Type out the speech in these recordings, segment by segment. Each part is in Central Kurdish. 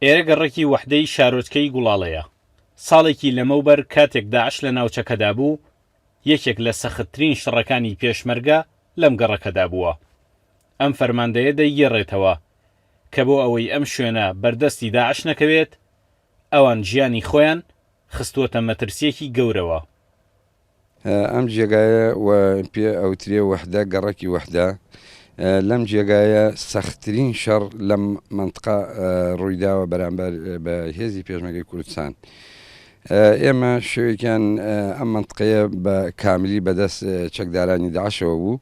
ئێرە گەڕێکی وەحدەی شارۆچکەی گوڵاڵەیە. ساڵێکی لەمەوبەر کاتێک داعش لە ناوچەکەدا بوو، یەکێک لە سەختترین شڕەکانی پێشمەرگە لەم گەڕەکەدا بووە. ئەم فەرماندەیە دەیگێڕێتەوە کە بۆ ئەوەی ئەم شوێنە بەردەستی داعش نەکەوێت، ئەوان ژیانی خۆیان خستووەتە مەترسیەکی گەورەوە. ئەم جێگایە پێ ئەوترێ وەحدە گەڕێکی وەحدە لەم جێگایە سەختترین شەڕ لەم منطقە ڕوویداوە بەرامبەر بە هێزی پێشمەرگەی کوردستان. ئێمە شوێکیان ئەم منطقەیە بە کاملی بەدەست چەکدارانی داعشەوە بوو.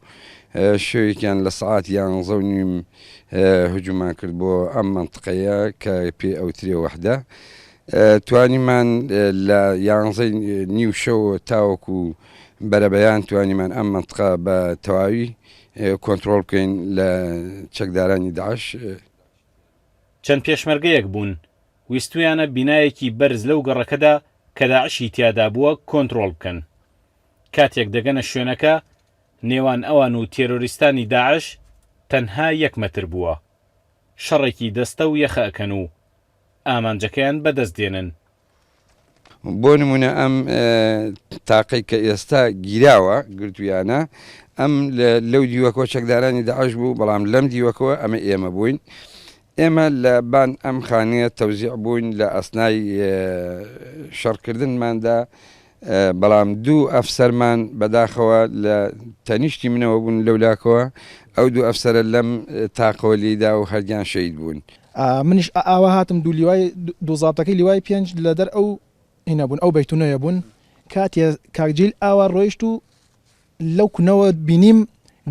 شوێکیان لە سەعات 11:30 هجومان کرد بۆ ئەم منطقەیە کە پێ ئەوترێ وەحدە. توانیمان لە 11:30 شەو تاوەکو بەرەبەیان توانیمان ئەم منطقە بە تەواوی کۆنتترۆل بکەین لە چەکدارانی داعش. چەند پێشمەرگەیەک بوون ویستویانە بینایەکی بەرز لەو گەڕەکەدا کە داعشی تیادا بووە کۆنتترۆل بکەن. کاتێک دەگەنە شوێنەکە، نێوان ئەوان و تێرۆریستانی داعش تەنها 1 مەتر بووە. شەڕێکی دەستە و یەخەکەن و ئامانجەکەیان بەدەست دێنن. بۆ نمونە ئەم تاقەی کە ئێستا گیراوە گرتویانە، ئەم لەو دیوەکەوە چەکدارانی داعش بوو، بەڵام لەم دیوەکەوە ئەمە ئێمە بووین. ئێمە لە بان ئەم خانەیە تەوزیع بووین لە ئەسنای شەڕکردنماندا، بەڵام 2 ئەفسەرمان بەداخەوە لە تەنیشتی منەوە بوون لەولاکەوە. ئەو 2 ئەفسەرە لەم تاقەوە لیدا و هەرگیان شەید بوون. منیش ئاوا هاتم دوو زابتەکەی لیوای 5 لە دەر ئەو هینە بوون، ئەو بەیتونەیە بوون. کاتێ کاکجیل ئاوا ڕۆیشت و لەو کونەوە بینیم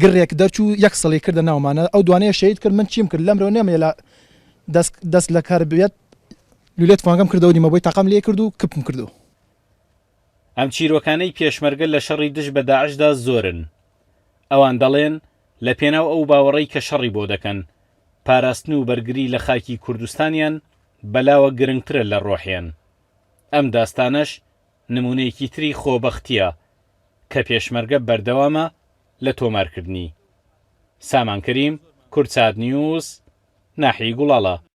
گڕێک دەرچوو 1 سەڵی کردە ناومانە. ئەو دوانەیە شەید کرد. من چیم کرد لەمرەوە نێمە لە دەست لە کار بێت لولێت فانگەم کردەوە دیمەبووی تاقام لێ کرد و کپم کردو. ئەم چیرۆکانەی پێشمەرگە لە شەڕی دژ بە داعشدا زۆرن. ئەوان دەڵێن لە پێناو ئەو باوەڕەی کە شەڕی بۆ دەکەن، پاراستن و بەرگری لە خاکی کوردستانیان بەلاوە گرنگترە لە ڕۆحیان. ئەم داستانەش نمونەیەکی تری خۆبەختیە کە پێشمەرگە بەردەوامە لە تۆمارکردنی. سامان کەریم، کورتسات نیوز، ناحیی گوڵاڵە.